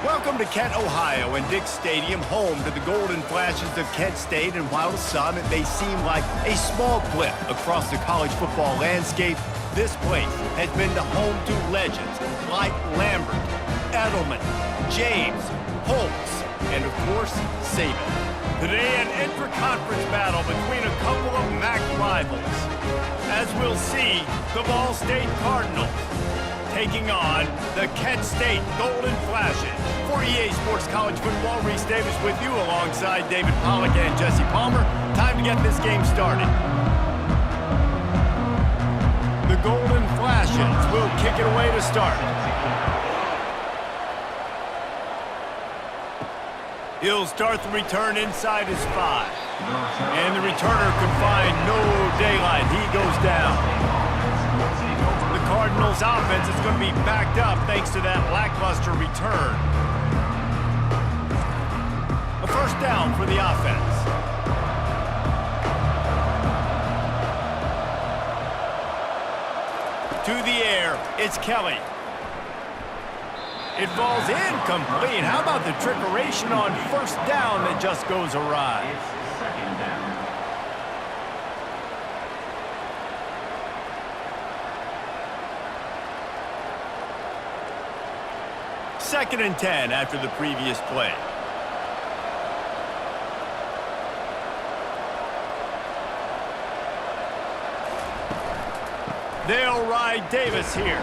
Welcome to Kent, Ohio, and Dick Stadium, home to the Golden Flashes of Kent State. And while to some it may seem like a small blip across the college football landscape, this place has been the home to legends like Lambert, Edelman, James, Holtz, and of course, Saban. Today, an intra-conference battle between a couple of MAC rivals. As we'll see, the Ball State Cardinals taking on the Kent State Golden Flashes. For EA Sports College Football, Reese Davis with you alongside David Pollack and Jesse Palmer. Time to get this game started. The Golden Flashes will kick it away to start. He'll start the return inside his 5. And the returner can find no daylight. He goes down. The Cardinals' offense is going to be backed up thanks to that lackluster return. A first down for the offense. To the air, it's Kelly. It falls incomplete. How about the trickeration on first down that just goes awry? It's second down. Second and 10 after the previous play. They'll ride Davis here.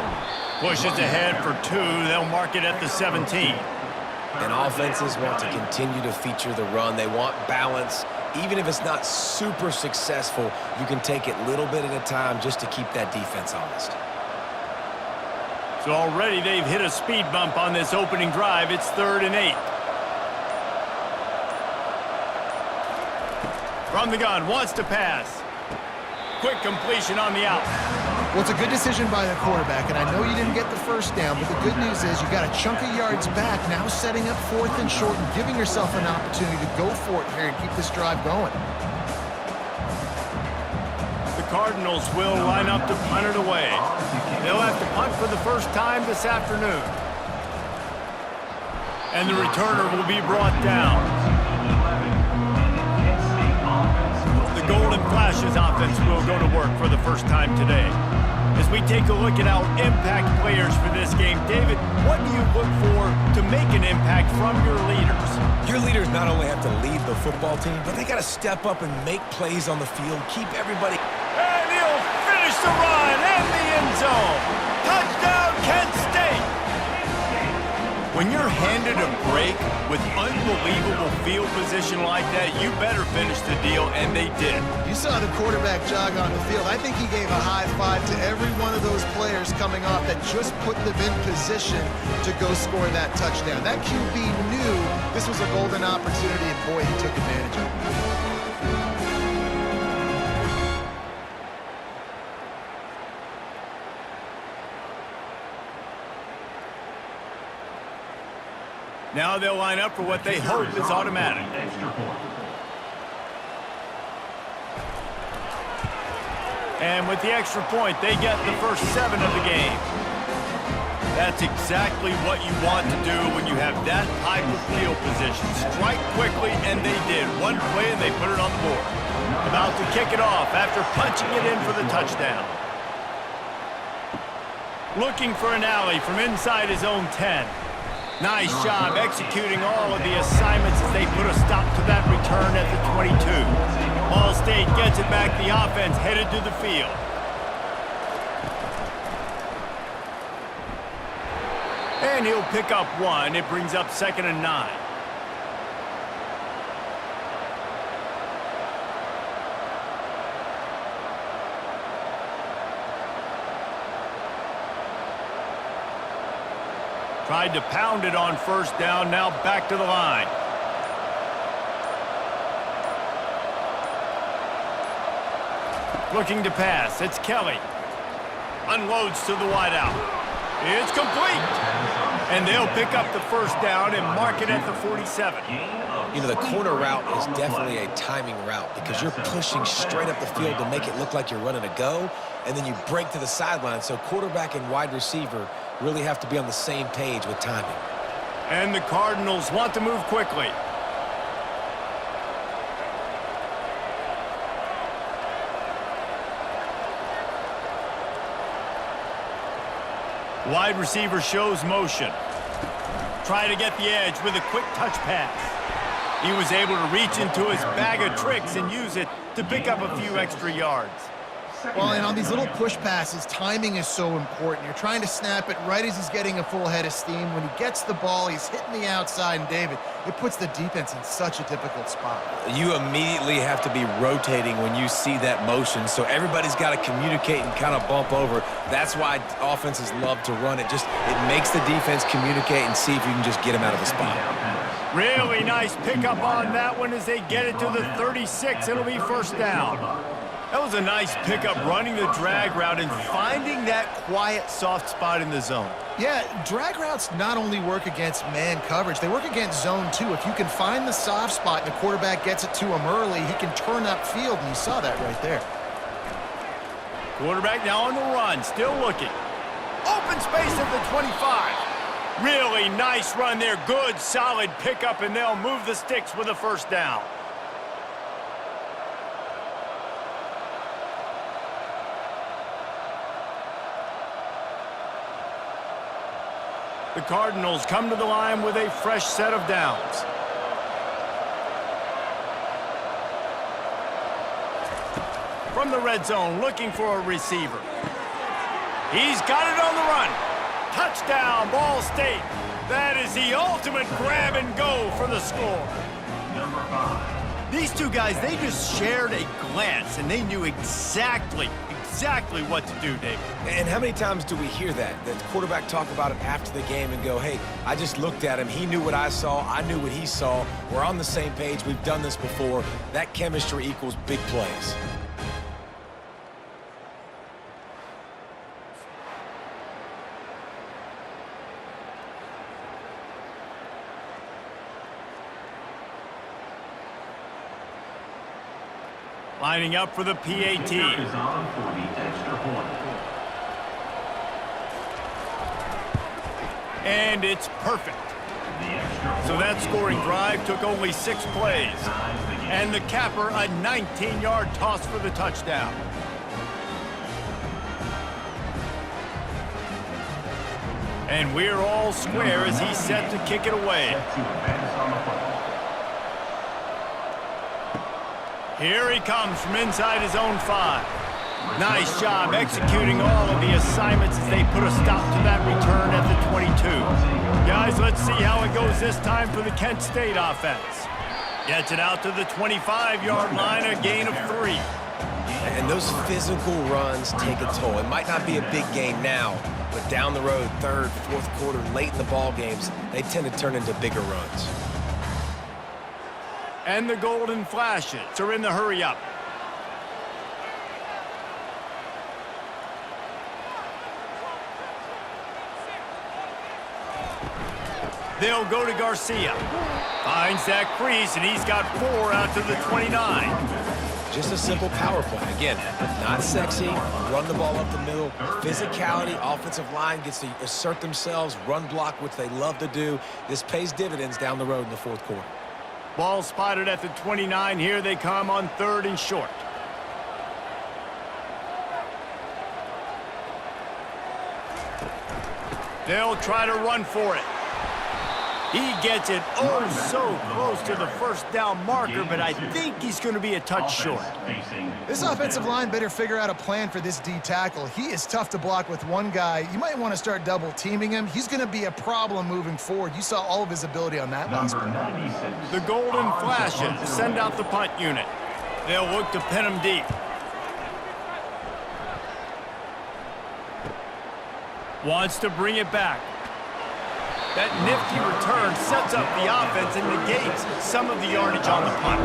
Pushes ahead for 2. They'll mark it at the 17. And offenses want to continue to feature the run. They want balance. Even if it's not super successful, you can take it little bit at a time just to keep that defense honest. So already they've hit a speed bump on this opening drive. It's 3rd and 8. From the gun, wants to pass. Quick completion on the out. Well, it's a good decision by the quarterback, and I know you didn't get the first down, but the good news is you got a chunk of yards back, now setting up 4th and short and giving yourself an opportunity to go for it here and keep this drive going. The Cardinals will line up to punt it away. They'll have to punt for the first time this afternoon. And the returner will be brought down. The Golden Flashes offense will go to work for the first time today. As we take a look at our impact players for this game, David, what do you look for to make an impact from your leaders? Your leaders not only have to lead the football team, but they got to step up and make plays on the field, keep everybody. And he'll finish the run and the end zone. Touchdown, Kent State! When you're handed a break with unbelievable field position like that, you better finish the deal, and they did. You saw the quarterback jog on the field. I think he gave a high five to every one of those players coming off that just put them in position to go score that touchdown. That QB knew this was a golden opportunity, and boy, he took advantage of it. Now they'll line up for what they hope is automatic. And with the extra point, they get the first 7 of the game. That's exactly what you want to do when you have that type of field position. Strike quickly, and they did. One play, and they put it on the board. About to kick it off after punching it in for the touchdown. Looking for an alley from inside his own 10. Nice job executing all of the assignments as they put a stop to that return at the 22. Ball State gets it back. The offense headed to the field. And he'll pick up 1. It brings up 2nd and 9. Tried to pound it on first down, now back to the line. Looking to pass, it's Kelly. Unloads to the wideout. It's complete. And they'll pick up the first down and mark it at the 47. You know, the corner route is definitely a timing route because you're pushing straight up the field to make it look like you're running a go, and then you break to the sideline. So quarterback and wide receiver really have to be on the same page with timing. And the Cardinals want to move quickly. Wide receiver shows motion. Try to get the edge with a quick touch pass. He was able to reach into his bag of tricks and use it to pick up a few extra yards. Well, and on these little push passes, timing is so important. You're trying to snap it right as he's getting a full head of steam. When he gets the ball, he's hitting the outside, and David, it puts the defense in such a difficult spot. You immediately have to be rotating when you see that motion, so everybody's got to communicate and kind of bump over. That's why offenses love to run it. It makes the defense communicate and see if you can just get him out of the spot. Really nice pickup on that one as they get it to the 36. It'll be first down. That was a nice pickup, running the drag route and finding that quiet, soft spot in the zone. Yeah, drag routes not only work against man coverage, they work against zone too. If you can find the soft spot and the quarterback gets it to him early, he can turn upfield, and you saw that right there. Quarterback now on the run, still looking. Open space at the 25. Really nice run there, good, solid pickup, and they'll move the sticks with a first down. The Cardinals come to the line with a fresh set of downs. From the red zone, looking for a receiver. He's got it on the run. Touchdown, Ball State. That is the ultimate grab and go for the score. These two guys, they just shared a glance, and they knew exactly what to do, David. And how many times do we hear that? The quarterback talk about it after the game and go, hey, I just looked at him. He knew what I saw. I knew what he saw. We're on the same page. We've done this before. That chemistry equals big plays. Lining up for the PAT. And it's perfect. So that scoring drive took only 6 plays. And the capper, a 19-yard toss for the touchdown. And we're all square as he's set to kick it away. Here he comes from inside his own 5. Nice job executing all of the assignments as they put a stop to that return at the 22. Guys, let's see how it goes this time for the Kent State offense. Gets it out to the 25-yard line, a gain of 3. And those physical runs take a toll. It might not be a big gain now, but down the road, third, fourth quarter, late in the ball games, they tend to turn into bigger runs. And the Golden Flashes are in the hurry-up. They'll go to Garcia. Finds that crease, and he's got 4 out to the 29. Just a simple power play. Again, not sexy, run the ball up the middle. Physicality, offensive line gets to assert themselves, run block, which they love to do. This pays dividends down the road in the fourth quarter. Ball spotted at the 29. Here they come on 3rd and short. They'll try to run for it. He gets it oh so close to the first down marker, but I think he's going to be a touch short. This offensive line better figure out a plan for this D tackle. He is tough to block with one guy. You might want to start double teaming him. He's going to be a problem moving forward. You saw all of his ability on that last play. The Golden Flashes send out the punt unit. They'll look to pin him deep. Wants to bring it back. That nifty return sets up the offense and negates some of the yardage on the punt.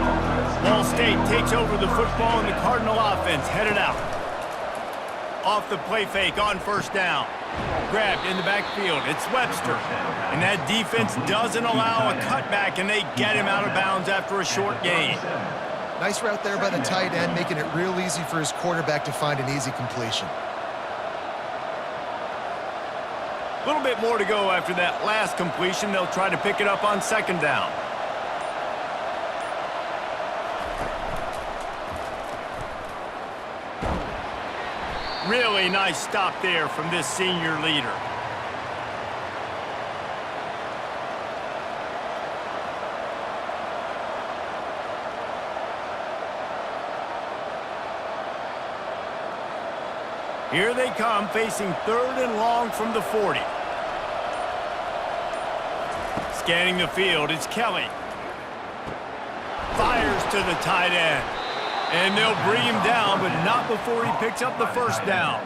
Ball State takes over the football, and the Cardinal offense headed out. Off the play fake on first down. Grabbed in the backfield. It's Webster. And that defense doesn't allow a cutback, and they get him out of bounds after a short gain. Nice route there by the tight end, making it real easy for his quarterback to find an easy completion. A little bit more to go after that last completion. They'll try to pick it up on second down. Really nice stop there from this senior leader. Here they come, facing 3rd and long from the 40. Scanning the field, it's Kelly. Fires to the tight end. And they'll bring him down, but not before he picks up the first down.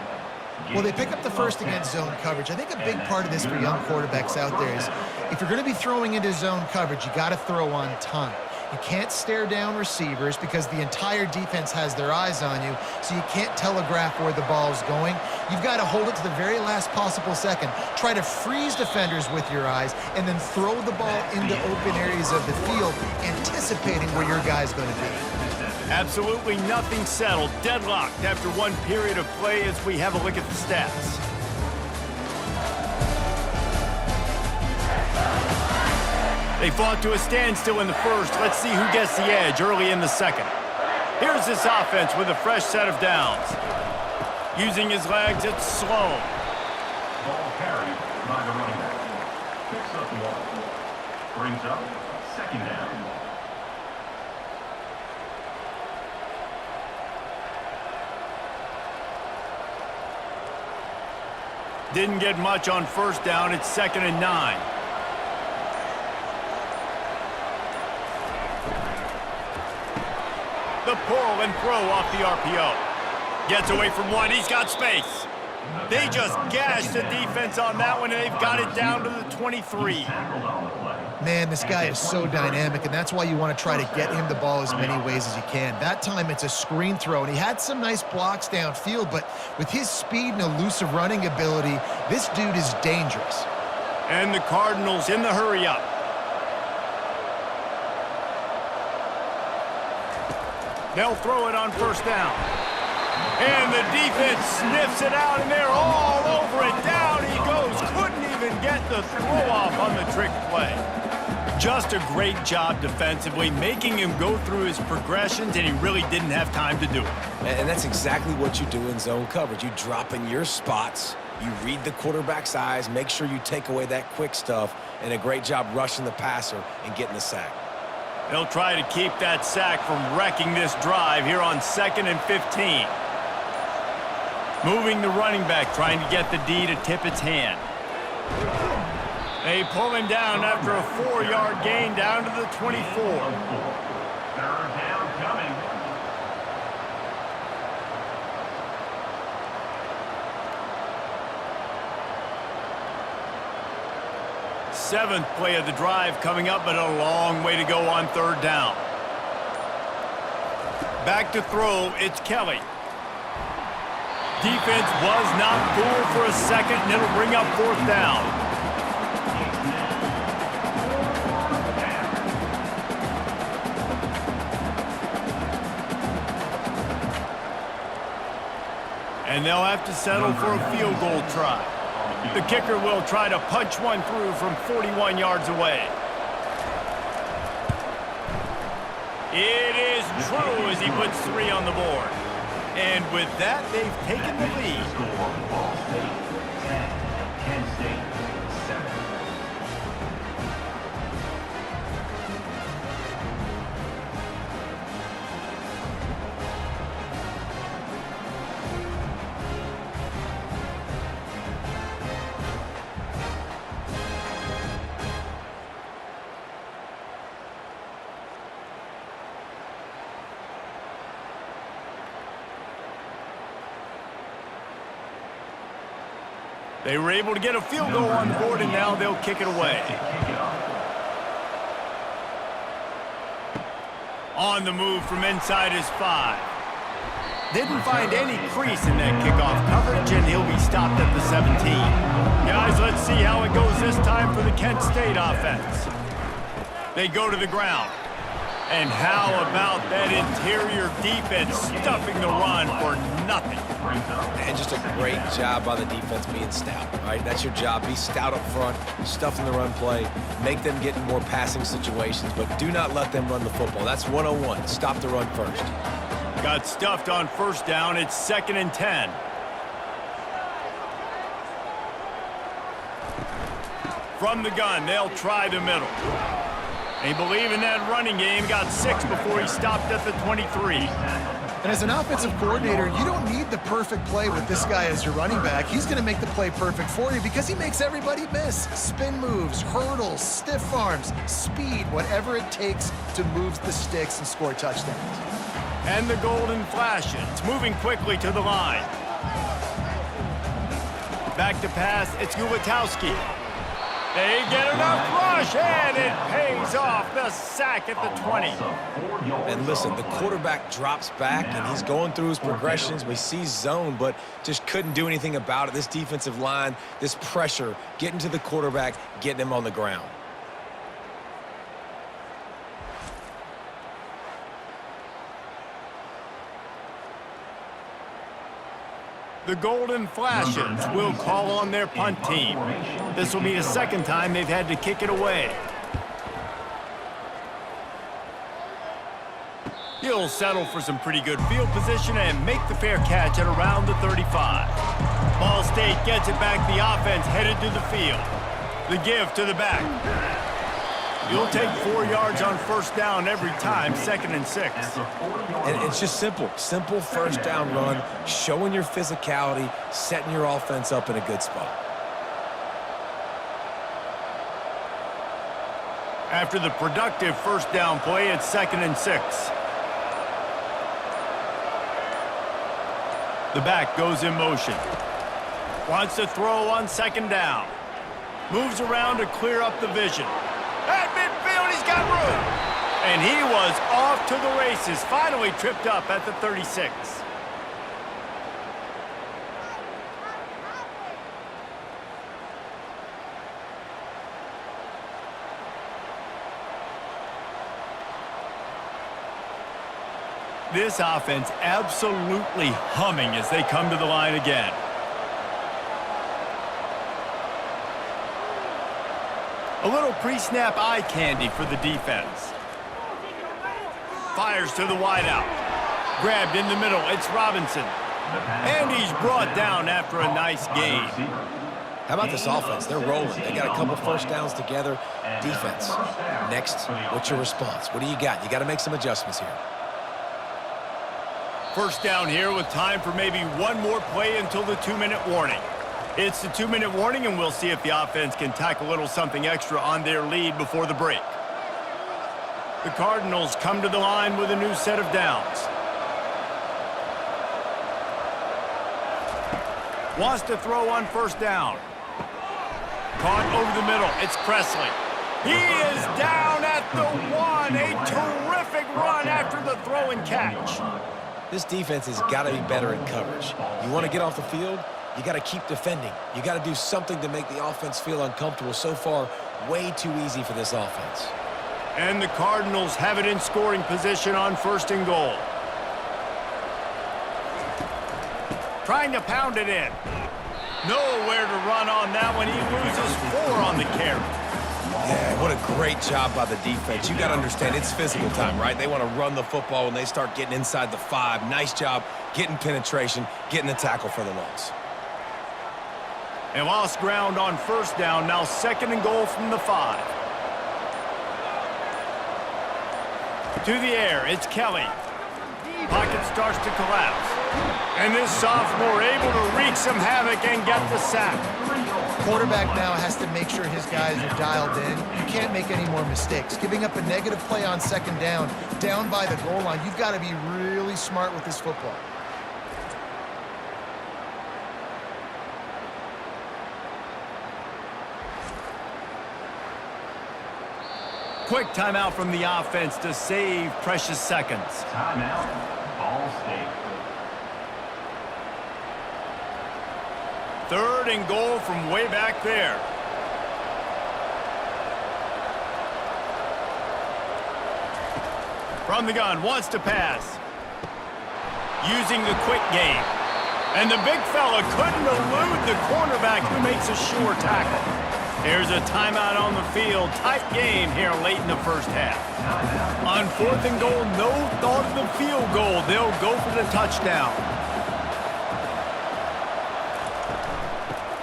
Well, they pick up the first against zone coverage. I think a big part of this for young quarterbacks out there is if you're going to be throwing into zone coverage, you got to throw on time. You can't stare down receivers because the entire defense has their eyes on you, so you can't telegraph where the ball is going. You've got to hold it to the very last possible second. Try to freeze defenders with your eyes, and then throw the ball into open areas of the field, anticipating where your guy's going to be. Absolutely nothing settled. Deadlocked after one period of play as we have a look at the stats. They fought to a standstill in the first. Let's see who gets the edge early in the second. Here's this offense with a fresh set of downs. Using his legs, it's slow. Ball carried by the running back. Picks up 1. Brings up second down. Didn't get much on first down. It's 2nd and 9. The pull and throw off the RPO. Gets away from one. He's got space. They just gashed the defense on that one, and they've got it down to the 23. Man, this guy is so dynamic, and that's why you want to try to get him the ball as many ways as you can. That time, it's a screen throw, and he had some nice blocks downfield, but with his speed and elusive running ability, this dude is dangerous. And the Cardinals in the hurry-up. They'll throw it on first down. And the defense sniffs it out, and they're all over it. Down he goes. Couldn't even get the throw off on the trick play. Just a great job defensively, making him go through his progressions, and he really didn't have time to do it. And that's exactly what you do in zone coverage. You drop in your spots, you read the quarterback's eyes, make sure you take away that quick stuff, and a great job rushing the passer and getting the sack. They'll try to keep that sack from wrecking this drive here on 2nd and 15. Moving the running back, trying to get the D to tip its hand. They pull him down after a 4-yard gain down to the 24. 3rd down coming. Seventh play of the drive coming up, but a long way to go on 3rd down. Back to throw, it's Kelly. Defense was not fooled for a second, and it'll bring up 4th down. And they'll have to settle for a field goal try. The kicker will try to punch one through from 41 yards away. It is true as he puts 3 on the board. And with that, they've taken the lead. Ball State 10, Kent State 7. They were able to get a field goal on the board, and now they'll kick it away. On the move from inside his 5. Didn't find any crease in that kickoff coverage, and he'll be stopped at the 17. Guys, let's see how it goes this time for the Kent State offense. They go to the ground. And how about that interior defense stuffing the run for nothing? And just a great job by the defense being stout, right? That's your job. Be stout up front, stuffing the run play, make them get in more passing situations, but do not let them run the football. That's 101. Stop the run first. Got stuffed on first down. It's 2nd and 10. From the gun, they'll try the middle. They believe in that running game. Got 6 before he stopped at the 23. And as an offensive coordinator, you don't need the perfect play with this guy as your running back. He's going to make the play perfect for you because he makes everybody miss. Spin moves, hurdles, stiff arms, speed, whatever it takes to move the sticks and score touchdowns. And the golden flashes, moving quickly to the line. Back to pass, it's Gulitowski. They get enough rush, and it pays off. The sack at the 20. And listen, the quarterback drops back, and he's going through his progressions. We see zone, but just couldn't do anything about it. This defensive line, this pressure, getting to the quarterback, getting him on the ground. The Golden Flashes will call on their punt team. This will be the second time they've had to kick it away. He'll settle for some pretty good field position and make the fair catch at around the 35. Ball State gets it back. The offense headed to the field. The give to the back. You'll take 4 yards on first down every time, 2nd and 6. And it's just simple first down run, showing your physicality, setting your offense up in a good spot. After the productive first down play, it's 2nd and 6. The back goes in motion. Wants to throw on 2nd down. Moves around to clear up the vision. At midfield, he's got room. And he was off to the races, finally tripped up at the 36. This offense absolutely humming as they come to the line again. A little pre-snap eye candy for the defense. Fires to the wideout. Grabbed in the middle, it's Robinson. And he's brought down after a nice gain. How about this offense? They're rolling. They got a couple first downs together. Defense. Next, what's your response? What do you got? You got to make some adjustments here. First down here with time for maybe one more play until the 2-minute warning. It's the 2-minute warning, and we'll see if the offense can tack a little something extra on their lead before the break. The Cardinals come to the line with a new set of downs. Wants to throw on first down. Caught over the middle. It's Presley. He is down at the 1. A terrific run after the throw and catch. This defense has got to be better in coverage. You want to get off the field? You got to keep defending. You got to do something to make the offense feel uncomfortable. So far, way too easy for this offense. And the Cardinals have it in scoring position on 1st and goal. Trying to pound it in. Nowhere to run on that one. He loses 4 on the carry. Yeah, what a great job by the defense. You got to understand, it's physical time, right? They want to run the football when they start getting inside the 5. Nice job getting penetration, getting the tackle for the loss. And lost ground on first down. Now 2nd and goal from the 5. To the air, it's Kelly. Pocket starts to collapse. And this sophomore able to wreak some havoc and get the sack. Quarterback now has to make sure his guys are dialed in. You can't make any more mistakes. Giving up a negative play on 2nd down by the goal line, you've got to be really smart with this football. Quick timeout from the offense to save precious seconds. Timeout, Ball State. 3rd and goal from way back there. From the gun, wants to pass. Using the quick game. And the big fella couldn't elude the cornerback who makes a sure tackle. There's a timeout on the field. Tight game here late in the first half. On 4th and goal, no thought of the field goal. They'll go for the touchdown.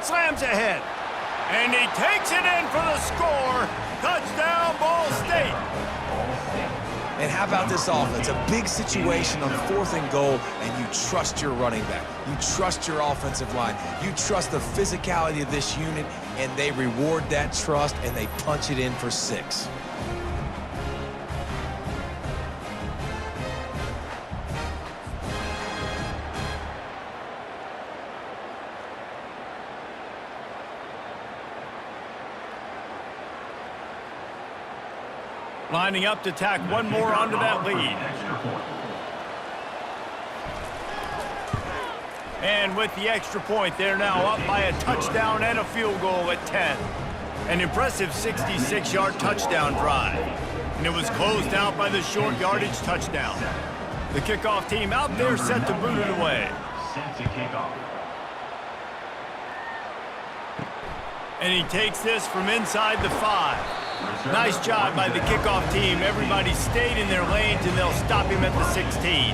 Slams ahead. And he takes it in for the score. Touchdown, Ball State. And how about this offense? A big situation on 4th and goal, and you trust your running back. You trust your offensive line. You trust the physicality of this unit, and they reward that trust, and they punch it in for 6. Lining up to tack one more onto that lead. And with the extra point, they're now up by a touchdown and a field goal at 10. An impressive 66-yard touchdown drive. And it was closed out by the short yardage touchdown. The kickoff team out there set to boot it away. Set to kick off. And he takes this from inside the 5. Nice job by the kickoff team. Everybody stayed in their lanes, and they'll stop him at the 16.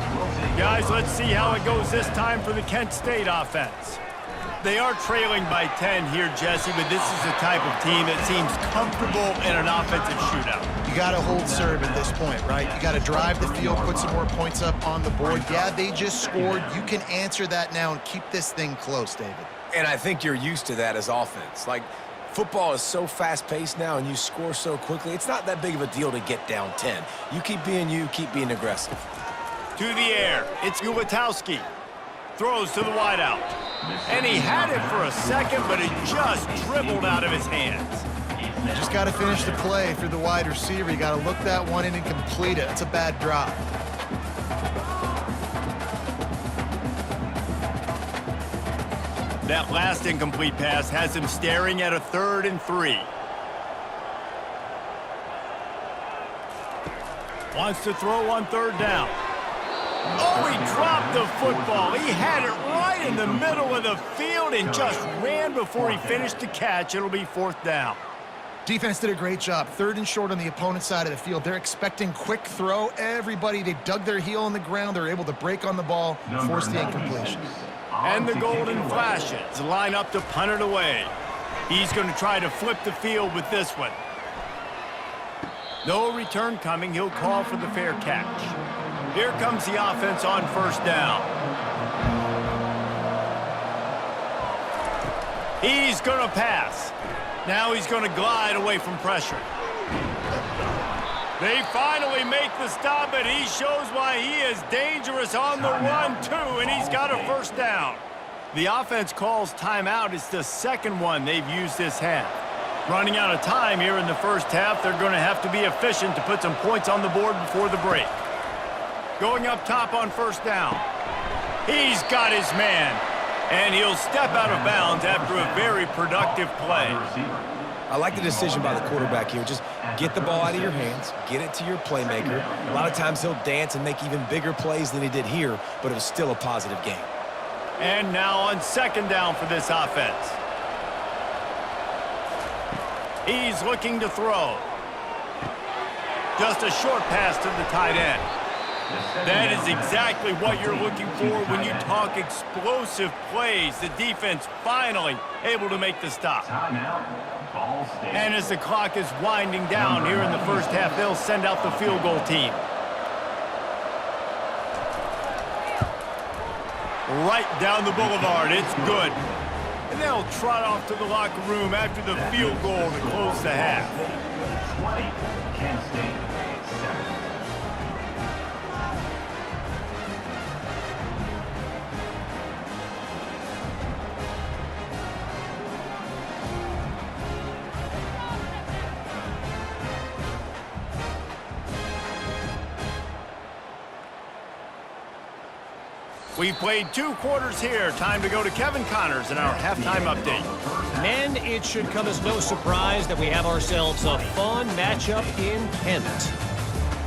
Guys, let's see how it goes this time for the Kent State offense. They are trailing by 10 here, Jesse, but this is the type of team that seems comfortable in an offensive shootout. You got to hold serve at this point, right? You got to drive the field, put some more points up on the board. Yeah, they just scored. You can answer that now and keep this thing close, David. And I think you're used to that as offense. Like, football is so fast-paced now, and you score so quickly, it's not that big of a deal to get down 10. You, keep being aggressive. To the air, it's Ulatowski. Throws to the wideout. And he had it for a second, but it just dribbled out of his hands. You just got to finish the play if you're the wide receiver. You got to look that one in and complete it. It's a bad drop. That last incomplete pass has him staring at a 3rd and 3. Wants to throw on 3rd down. Oh, he dropped the football. He had it right in the middle of the field and just ran before he finished the catch. It'll be 4th down. Defense did a great job. 3rd and short on the opponent's side of the field. They're expecting quick throw. Everybody, they dug their heel on the ground. They're able to break on the ball, force the incompletion. And the Golden Flashes line up to punt it away. He's going to try to flip the field with this one. No return coming. He'll call for the fair catch. Here comes the offense on 1st down. He's going to pass. Now he's going to glide away from pressure. They finally make the stop, and he shows why he is dangerous on the run, too, and he's got a 1st down. The offense calls timeout. It's the 2nd one they've used this half. Running out of time here in the first half, they're going to have to be efficient to put some points on the board before the break. Going up top on 1st down. He's got his man, and he'll step out of bounds after a very productive play. I like the decision by the quarterback here. Just get the ball out of your hands, get it to your playmaker. A lot of times he'll dance and make even bigger plays than he did here, but it was still a positive game. And now on 2nd down for this offense. He's looking to throw. Just a short pass to the tight end. That is exactly what you're looking for when you talk explosive plays. The defense finally able to make the stop. And as the clock is winding down here in the first half, they'll send out the field goal team. Right down the boulevard. It's good. And they'll trot off to the locker room after the field goal to close the half. 20, Kent State, 7. We've played 2 quarters here. Time to go to Kevin Connors in our halftime update. Men, it should come as no surprise that we have ourselves a fun matchup in Kent.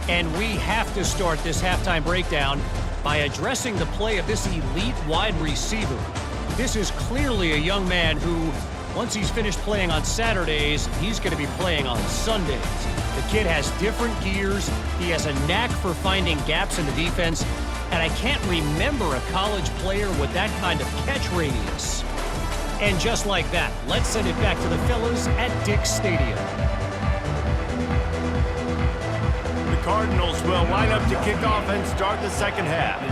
And we have to start this halftime breakdown by addressing the play of this elite wide receiver. This is clearly a young man who, once he's finished playing on Saturdays, he's going to be playing on Sundays. The kid has different gears. He has a knack for finding gaps in the defense. And I can't remember a college player with that kind of catch radius. And just like that, let's send it back to the fellas at Dick Stadium. The Cardinals will line up to kick off and start the second half.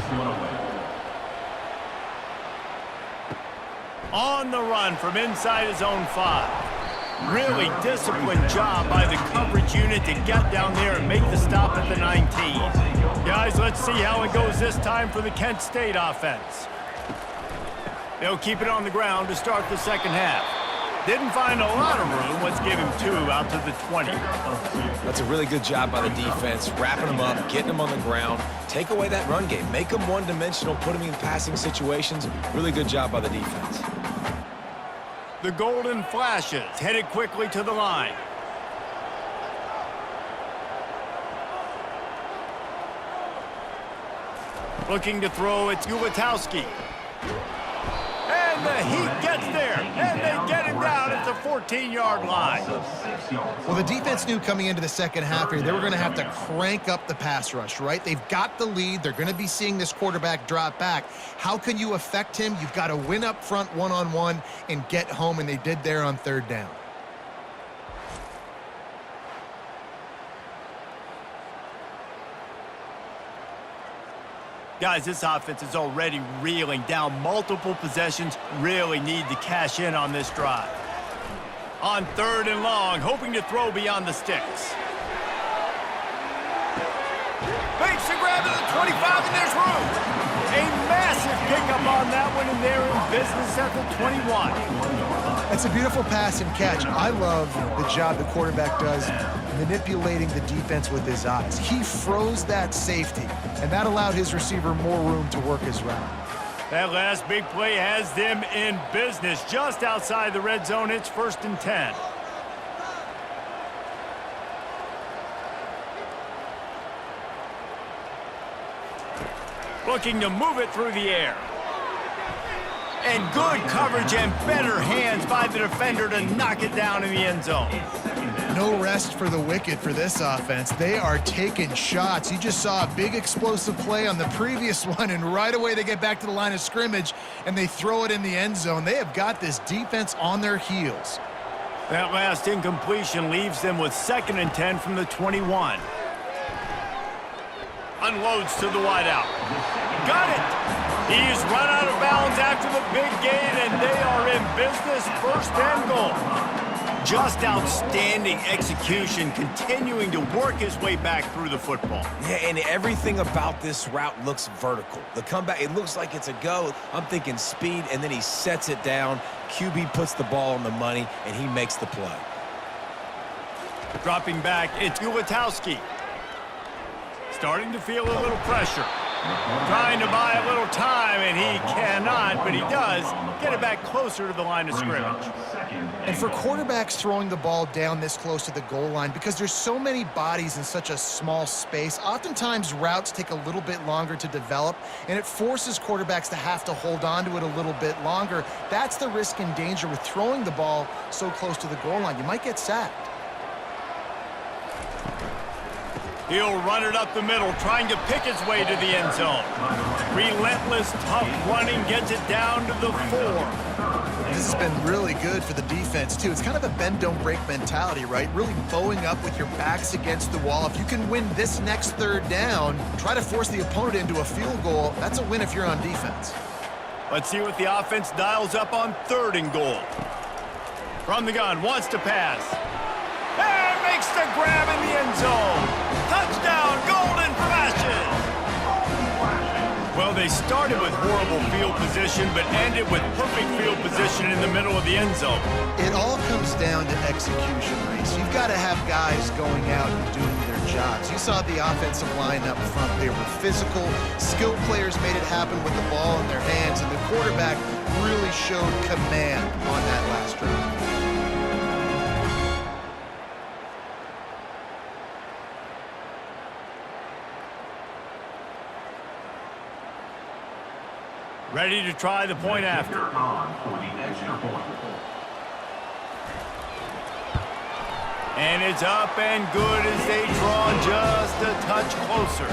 On the run from inside his own 5. Really disciplined job by the coverage unit to get down there and make the stop at the 19. Guys, let's see how it goes this time for the Kent State offense. They'll keep it on the ground to start the second half. Didn't find a lot of room. Let's give him 2 out to the 20. That's a really good job by the defense, wrapping them up, getting them on the ground. Take away that run game. Make them one-dimensional, put them in passing situations. Really good job by the defense. The Golden Flashes headed quickly to the line. Looking to throw, it's Ulatowski. And the Heat gets there, and they get him down at the 14-yard line. Well, the defense knew coming into the second half here they were going to have to crank up the pass rush, right? They've got the lead. They're going to be seeing this quarterback drop back. How can you affect him? You've got to win up front one-on-one and get home, and they did there on third down. Guys, this offense is already reeling down multiple possessions. Really need to cash in on this drive. On third and long, hoping to throw beyond the sticks. Makes the grab to the 25, and there's room. A massive pickup on that one, and they're in business at the 21. It's a beautiful pass and catch. I love the job the quarterback does manipulating the defense with his eyes. He froze that safety, and that allowed his receiver more room to work his route. That last big play has them in business just outside the red zone. It's 1st and 10. Looking to move it through the air. And good coverage and better hands by the defender to knock it down in the end zone. No rest for the wicked for this offense. They are taking shots. You just saw a big explosive play on the previous one, and right away they get back to the line of scrimmage and they throw it in the end zone. They have got this defense on their heels. That last incompletion leaves them with 2nd and 10 from the 21. Unloads to the wideout. Got it! He's run out of bounds after the big gain, and they are in business. 1st and goal. Just outstanding execution, continuing to work his way back through the football. Yeah, and everything about this route looks vertical. The comeback, it looks like it's a go. I'm thinking speed, and then he sets it down. QB puts the ball on the money, and he makes the play. Dropping back, it's Ulatowski. Starting to feel a little pressure. Trying to buy a little time, and he cannot, but he does get it back closer to the line of scrimmage. And for quarterbacks throwing the ball down this close to the goal line, because there's so many bodies in such a small space, oftentimes routes take a little bit longer to develop, and it forces quarterbacks to have to hold on to it a little bit longer. That's the risk and danger with throwing the ball so close to the goal line. You might get sacked. He'll run it up the middle, trying to pick his way to the end zone. Relentless, tough running gets it down to the 4. This has been really good for the defense, too. It's kind of a bend-don't-break mentality, right? Really bowing up with your backs against the wall. If you can win this next third down, try to force the opponent into a field goal. That's a win if you're on defense. Let's see what the offense dials up on 3rd and goal. From the gun, wants to pass. And makes the grab in the end zone. Touchdown, Golden Flashes! Well, they started with horrible field position, but ended with perfect field position in the middle of the end zone. It all comes down to execution, Reese. You've got to have guys going out and doing their jobs. You saw the offensive line up front. They were physical. Skilled players made it happen with the ball in their hands, and the quarterback really showed command on that last drive. Ready to try the point after. On for the extra point. And it's up and good as they draw just a touch closer.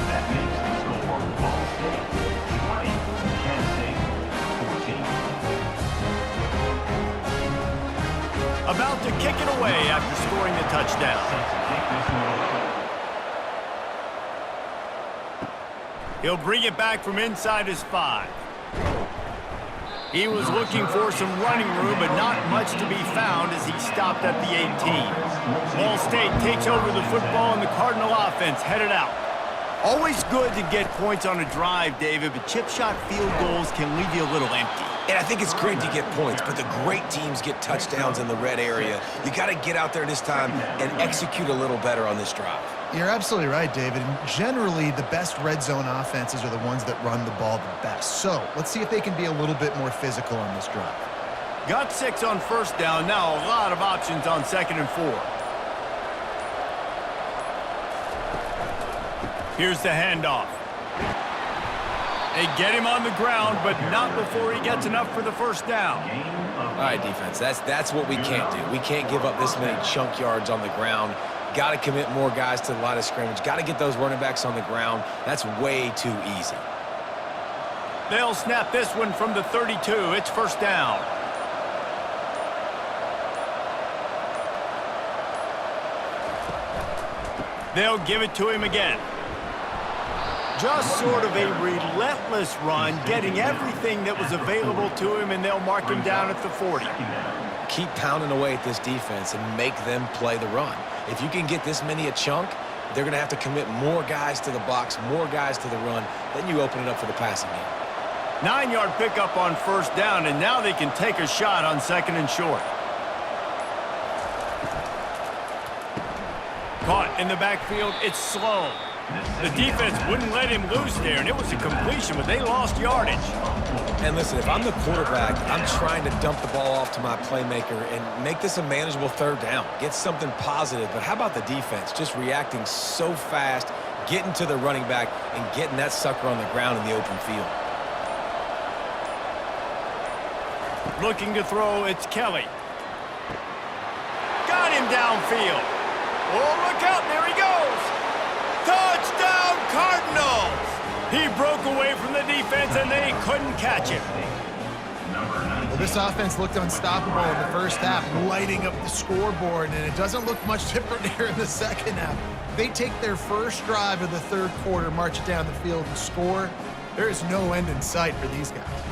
That makes the score Ball State 20, Kent State 14. About to kick it away after scoring the touchdown. Set to kick this one away. He'll bring it back from inside his 5. He was looking for some running room, but not much to be found as he stopped at the 18. Ball State takes over the football, and the Cardinal offense headed out. Always good to get points on a drive, David, but chip shot field goals can leave you a little empty. And I think it's great to get points, but the great teams get touchdowns in the red area. You got to get out there this time and execute a little better on this drive. You're absolutely right, David. And generally, the best red zone offenses are the ones that run the ball the best. So let's see if they can be a little bit more physical on this drive. Got 6 on first down. Now a lot of options on 2nd and 4. Here's the handoff. They get him on the ground, but not before he gets enough for the first down. All right, defense, that's what we can't do. We can't give up this many chunk yards on the ground. Got to commit more guys to the line of scrimmage. Got to get those running backs on the ground. That's way too easy. They'll snap this one from the 32. It's first down. They'll give it to him again. Just sort of a relentless run, getting everything that was available to him, and they'll mark him down at the 40. Keep pounding away at this defense and make them play the run. If you can get this many a chunk, they're going to have to commit more guys to the box, more guys to the run. Then you open it up for the passing game. 9-yard pickup on first down, and now they can take a shot on 2nd and short. Caught in the backfield. It's slow. The defense wouldn't let him loose there, and it was a completion, but they lost yardage. And listen, if I'm the quarterback, I'm trying to dump the ball off to my playmaker and make this a manageable 3rd down. Get something positive. But how about the defense? Just reacting so fast, getting to the running back, and getting that sucker on the ground in the open field. Looking to throw, it's Kelly. Got him downfield. Oh, look out, there he goes. Touchdown, Cardinals! He broke away from the defense, and they couldn't catch him. Well, this offense looked unstoppable in the first half, lighting up the scoreboard, and it doesn't look much different here in the second half. They take their first drive of the 3rd quarter, march it down the field, and score. There is no end in sight for these guys.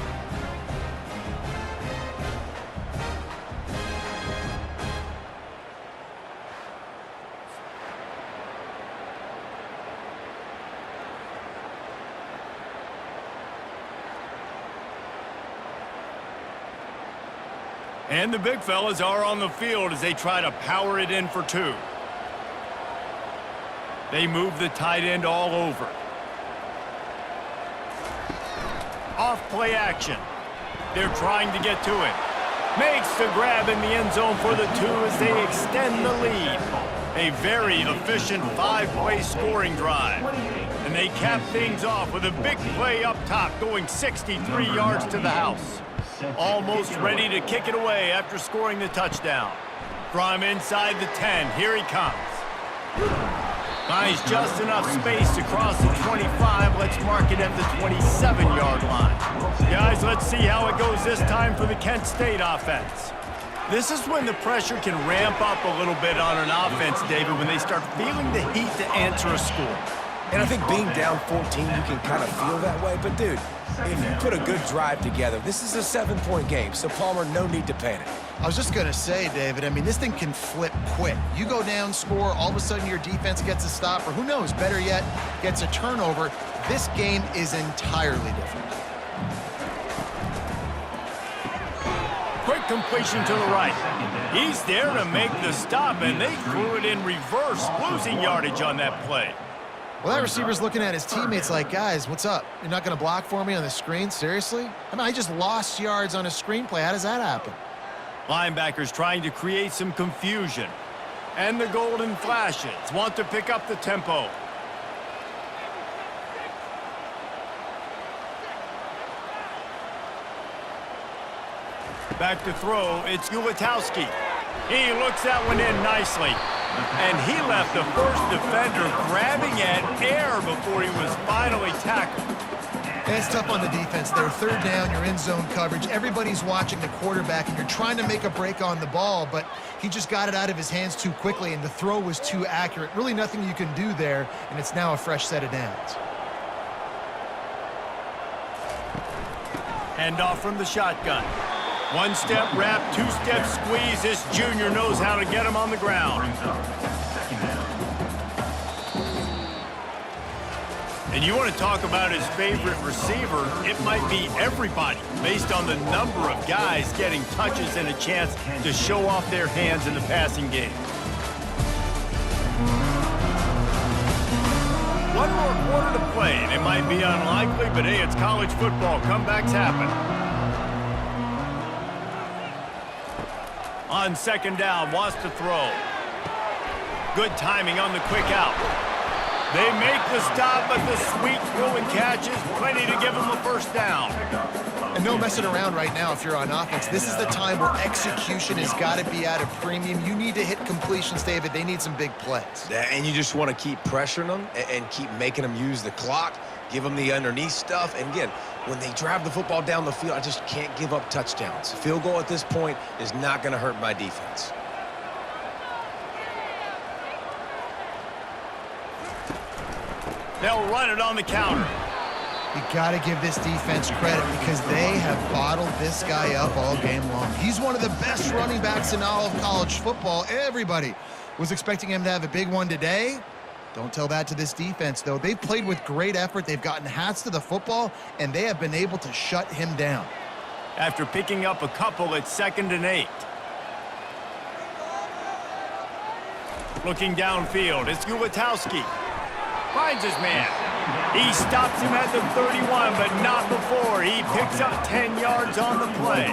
And the big fellas are on the field as they try to power it in for 2. They move the tight end all over. Off play action. They're trying to get to it. Makes the grab in the end zone for the 2 as they extend the lead. A very efficient 5-play scoring drive. And they cap things off with a big play up top, going 63 yards to the house. Almost ready to kick it away after scoring the touchdown. From inside the 10, here he comes. Finds just enough space to cross the 25. Let's mark it at the 27-yard line. Guys, let's see how it goes this time for the Kent State offense. This is when the pressure can ramp up a little bit on an offense, David, when they start feeling the heat to answer a score. And I think being down 14, you can kind of feel that way. But, dude, if you put a good drive together, this is a 7-point game. So, Palmer, no need to panic. I was just going to say, David, I mean, this thing can flip quick. You go down, score, all of a sudden your defense gets a stop, or who knows, better yet, gets a turnover. This game is entirely different. Quick completion to the right. He's there to make the stop, and they threw it in reverse, losing yardage on that play. Well, that receiver's looking at his teammates like, guys, what's up? You're not going to block for me on the screen? Seriously? I mean, I just lost yards on a screenplay. How does that happen? Linebackers trying to create some confusion. And the Golden Flashes want to pick up the tempo. Back to throw, it's Ulatowski. He looks that one in nicely. And he left the first defender grabbing at air before he was finally tackled. And it's tough on the defense there. Third down, you're in zone coverage. Everybody's watching the quarterback, and you're trying to make a break on the ball, but he just got it out of his hands too quickly, and the throw was too accurate. Really nothing you can do there, and it's now a fresh set of downs. Handoff from the shotgun. One-step wrap, two-step squeeze. This junior knows how to get him on the ground. Brings up second down. And you want to talk about his favorite receiver, it might be everybody, based on the number of guys getting touches and a chance to show off their hands in the passing game. One more quarter to play, and it might be unlikely, but hey, it's college football. Comebacks happen. On second down, wants to throw. Good timing on the quick out. They make the stop, but the sweet throw and catch is plenty to give them a first down. And no messing around right now if you're on offense. This is the time where execution has got to be at a premium. You need to hit completions, David. They need some big plays. And you just want to keep pressuring them and keep making them use the clock, give them the underneath stuff. And again, when they drive the football down the field, I just can't give up touchdowns. Field goal at this point is not going to hurt my defense. They'll run it on the counter. You got to give this defense credit because they have bottled this guy up all game long. He's one of the best running backs in all of college football. Everybody was expecting him to have a big one today. Don't tell that to this defense, though. They've played with great effort. They've gotten hats to the football, and they have been able to shut him down. After picking up a couple at 2nd and 8. Looking downfield, it's Ulatowski. Finds his man. He stops him at the 31, but not before. He picks up 10 yards on the play.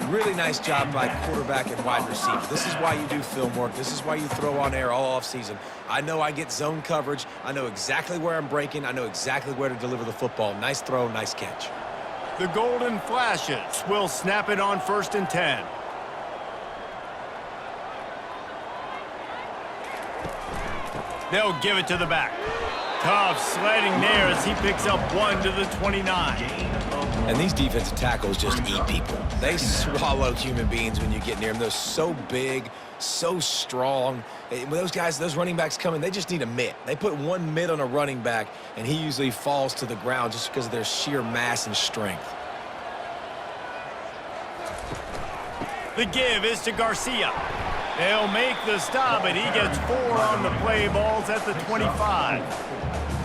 Really nice job by quarterback and wide receiver. This is why you do film work. This is why you throw on air all offseason. I know I get zone coverage. I know exactly where I'm breaking. I know exactly where to deliver the football. Nice throw, nice catch. The Golden Flashes will snap it on 1st and 10. They'll give it to the back. Tough sledding there as he picks up 1 to the 29. And these defensive tackles just eat people. They swallow human beings when you get near them. They're so big, so strong. When those guys, those running backs come in, they just need a mitt. They put one mitt on a running back, and he usually falls to the ground just because of their sheer mass and strength. The give is to Garcia. They'll make the stop, and he gets 4 on the play. Balls at the 25.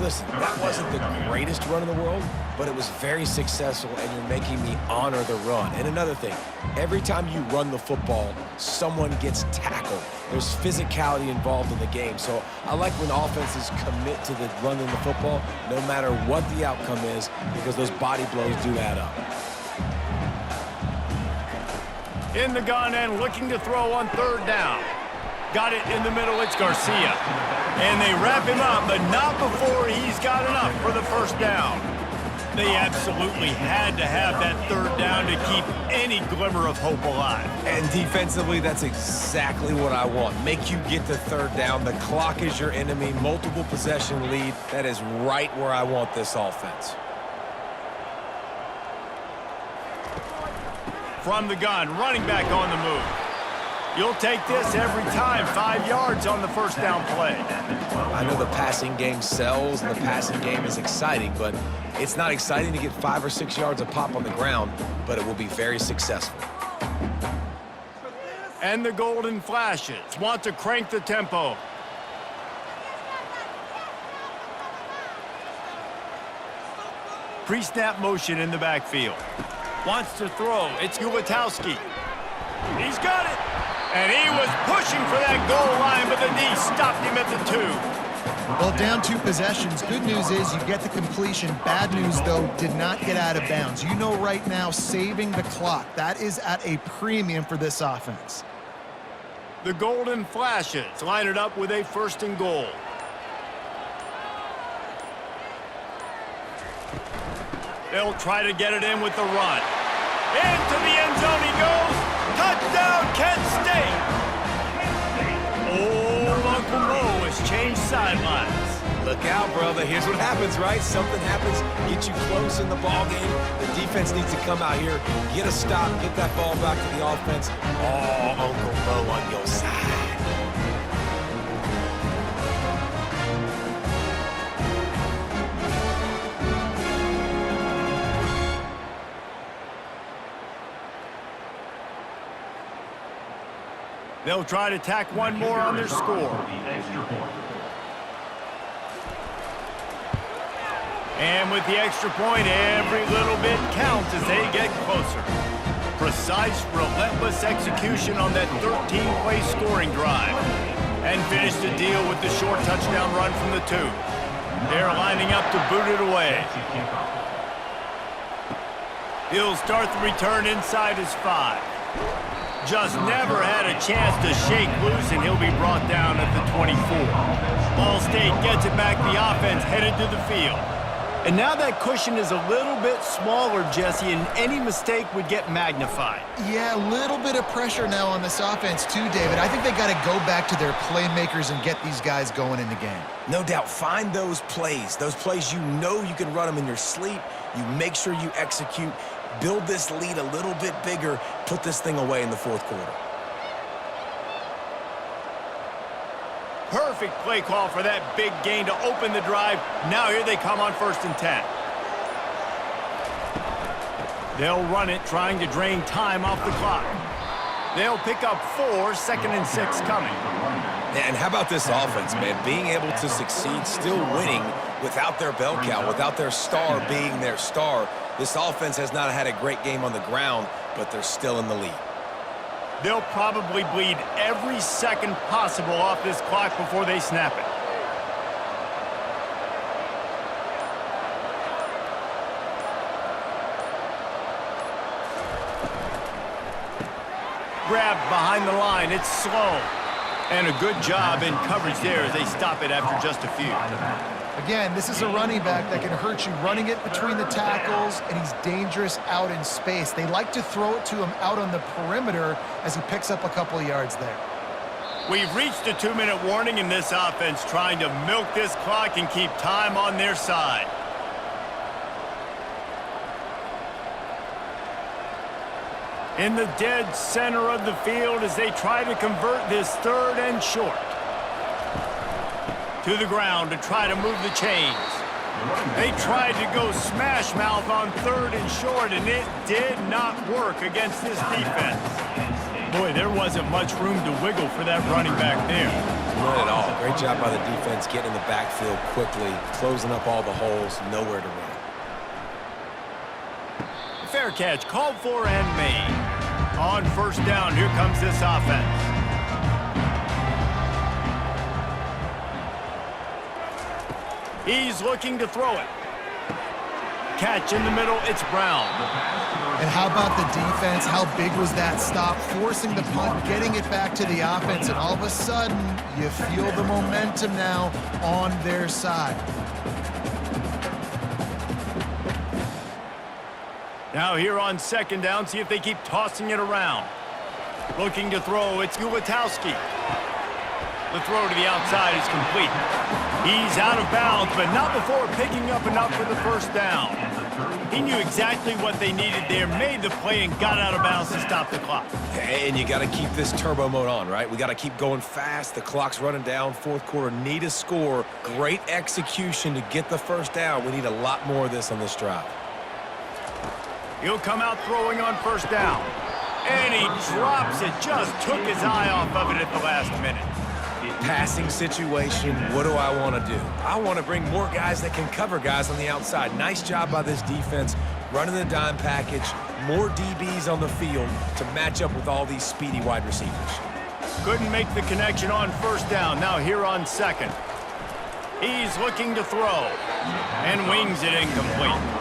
Listen, that wasn't the greatest run in the world, but it was very successful, and you're making me honor the run. And another thing, every time you run the football, someone gets tackled. There's physicality involved in the game. So I like when offenses commit to the running the football, no matter what the outcome is, because those body blows do add up. In the gun and looking to throw on 3rd down. Got it in the middle, it's Garcia. And they wrap him up, but not before he's got enough for the 1st down. They absolutely had to have that 3rd down to keep any glimmer of hope alive. And defensively, that's exactly what I want. Make you get to 3rd down. The clock is your enemy. Multiple possession lead. That is right where I want this offense. From the gun, running back on the move. You'll take this every time. 5 yards on the 1st down play. I know the passing game sells and the passing game is exciting, but it's not exciting to get 5 or 6 yards of pop on the ground, but it will be very successful. And the Golden Flashes want to crank the tempo. Pre-snap motion in the backfield. Wants to throw. It's Ulatowski. He's got it. And he was pushing for that goal line, but the D stopped him at the 2. Well, down 2 possessions. Good news is you get the completion. Bad news, though, did not get out of bounds. You know right now, saving the clock. That is at a premium for this offense. The Golden Flashes line it up with a 1st and goal. They'll try to get it in with the run. Into the end zone he goes. sidelines. Look out, brother. Here's what happens, right? Something happens, get you close in the ball game. The defense needs to come out here, get a stop, get that ball back to the offense. Oh, Uncle Mo on your side. They'll try to tack one more on their score. The extra point. And with the extra point, every little bit counts as they get closer. Precise, relentless execution on that 13-play scoring drive. And finish the deal with the short touchdown run from the 2. They're lining up to boot it away. He'll start the return inside his 5. Just never had a chance to shake loose, and he'll be brought down at the 24. Ball State gets it back, the offense headed to the field. And now that cushion is a little bit smaller, Jesse, and any mistake would get magnified. Yeah, a little bit of pressure now on this offense too, David. I think they got to go back to their playmakers and get these guys going in the game. No doubt, find those plays you know you can run them in your sleep. You make sure you execute. Build this lead a little bit bigger. Put this thing away in the fourth quarter. Perfect play call for that big gain to open the drive. Now here they come on 1st and 10. They'll run it, trying to drain time off the clock. They'll pick up 4, 2nd and 6 coming. And how about this offense, man? Being able to succeed, still winning without their bell cow, without their star being their star. This offense has not had a great game on the ground, but they're still in the lead. They'll probably bleed every second possible off this clock before they snap it. Grabbed behind the line. It's slow. And a good job in coverage there as they stop it after just a few. Again, this is a running back that can hurt you running it between the tackles, and he's dangerous out in space. They like to throw it to him out on the perimeter as he picks up a couple of yards there. We've reached a 2-minute warning in this offense, trying to milk this clock and keep time on their side. In the dead center of the field as they try to convert this 3rd and short. To the ground to try to move the chains. They tried to go smash mouth on 3rd and short, and it did not work against this defense. Boy, there wasn't much room to wiggle for that running back there. Not at all. Great job by the defense getting in the backfield quickly, closing up all the holes, nowhere to run. Fair catch called for and made. On 1st down, here comes this offense. He's looking to throw it. Catch in the middle, it's Brown. And how about the defense? How big was that stop? Forcing the punt, getting it back to the offense, and all of a sudden, you feel the momentum now on their side. Now here on 2nd down, see if they keep tossing it around. Looking to throw, it's Gulitowski. The throw to the outside is complete. He's out of bounds, but not before picking up enough for the 1st down. He knew exactly what they needed there, made the play, and got out of bounds to stop the clock. And you got to keep this turbo mode on, right? We got to keep going fast. The clock's running down. 4th quarter, need a score. Great execution to get the 1st down. We need a lot more of this on this drive. He'll come out throwing on 1st down. And he drops it. Just took his eye off of it at the last minute. Passing situation, what do I want to do? I want to bring more guys that can cover guys on the outside. Nice job by this defense, running the dime package, more DBs on the field to match up with all these speedy wide receivers. Couldn't make the connection on 1st down. Now here on 2nd. He's looking to throw and wings it incomplete.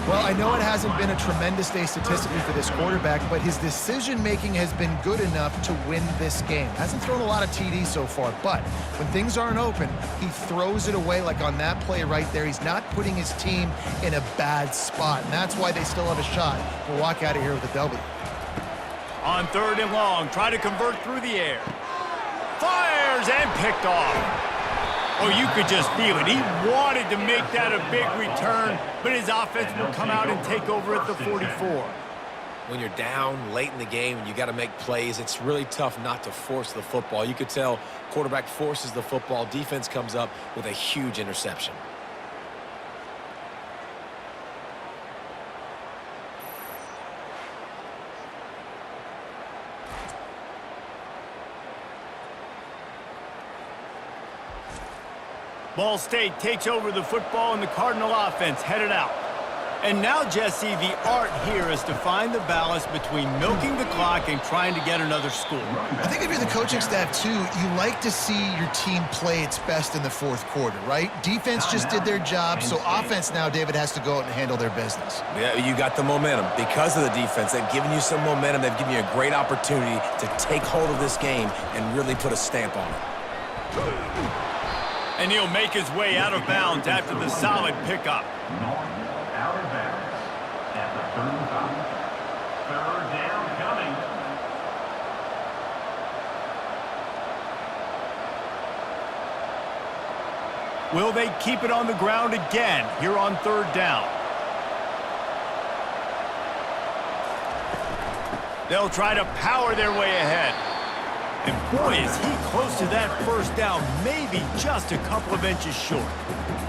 Well, I know it hasn't been a tremendous day statistically for this quarterback, but his decision-making has been good enough to win this game. Hasn't thrown a lot of TDs so far, but when things aren't open, he throws it away like on that play right there. He's not putting his team in a bad spot, and that's why they still have a shot to walk out of here with a W. On 3rd and long, try to convert through the air. Fires and picked off. Oh, you could just feel it. He wanted to make that a big return, but his offense will come out and take over at the 44. When you're down late in the game and you got to make plays, it's really tough not to force the football. You could tell quarterback forces the football. Defense comes up with a huge interception. Ball State takes over the football and the Cardinal offense headed out. And now, Jesse, the art here is to find the balance between milking the clock and trying to get another score. I think if you're the coaching staff, too, you like to see your team play its best in the fourth quarter, right? Defense just did their job, so offense now, David, has to go out and handle their business. Yeah, you got the momentum. Because of the defense, they've given you some momentum. They've given you a great opportunity to take hold of this game and really put a stamp on it. And he'll make his way out of bounds after the solid pickup. Out of bounds at the 35. Third down coming. Will they keep it on the ground again here on third down? They'll try to power their way ahead. And boy, is he close to that first down, maybe just a couple of inches short.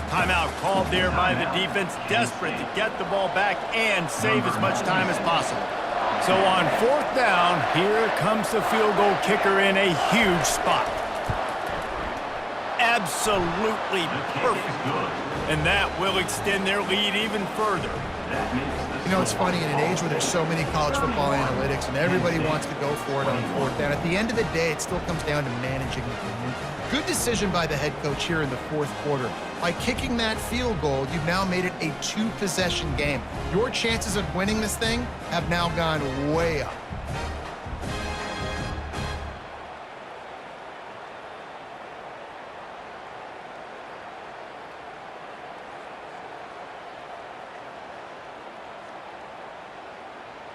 Timeout called there by the defense, desperate to get the ball back and save as much time as possible. So on fourth down, here comes the field goal kicker in a huge spot. Absolutely perfect. And that will extend their lead even further. You know, it's funny, in an age where there's so many college football analytics and everybody wants to go for it on fourth down, at the end of the day, it still comes down to managing the game. Good decision by the head coach here in the fourth quarter. By kicking that field goal, you've now made it a two-possession game. Your chances of winning this thing have now gone way up.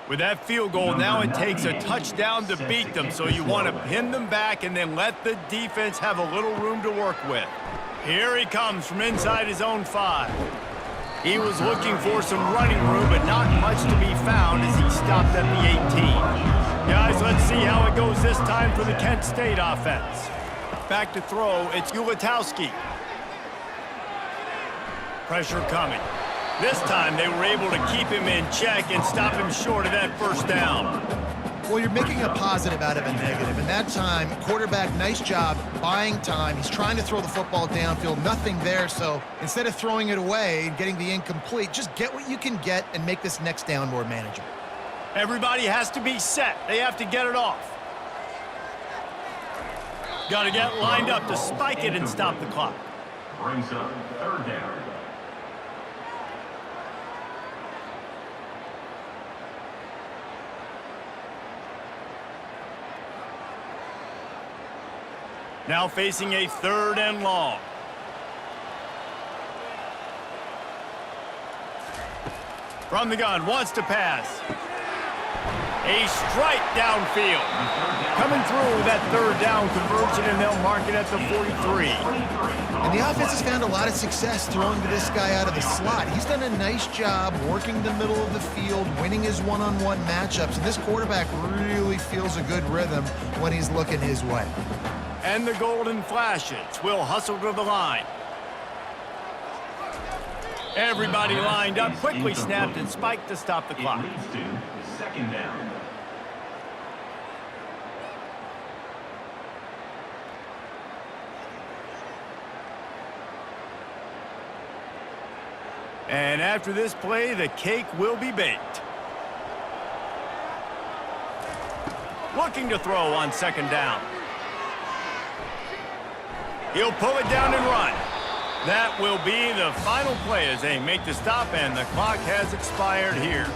With that field goal, now it takes a touchdown to beat them, so you want to pin them back and then let the defense have a little room to work with. Here he comes from inside his own 5. He was looking for some running room, but not much to be found as he stopped at the 18. Guys, let's see how it goes this time for the Kent State offense. Back to throw, it's Ulatowski. Pressure coming. This time they were able to keep him in check and stop him short of that first down. Well, you're making a positive out of a negative, and that time, quarterback, nice job, buying time. He's trying to throw the football downfield, nothing there, so instead of throwing it away and getting the incomplete, just get what you can get and make this next down more manageable. Everybody has to be set. They have to get it off. Got to get lined up to spike it and stop the clock. Brings up third down. Now facing a third and long. From the gun, wants to pass. A strike downfield. Coming through that third down conversion, and they'll mark it at the 43. And the offense has found a lot of success throwing to this guy out of the slot. He's done a nice job working the middle of the field, winning his one-on-one matchups, and this quarterback really feels a good rhythm when he's looking his way. And the Golden Flashes will hustle to the line. Everybody lined up, quickly snapped and spiked to stop the clock. It leads to second down. And after this play, the cake will be baked. Looking to throw on second down. He'll pull it down and run. That will be the final play as they make the stop, and the clock has expired here.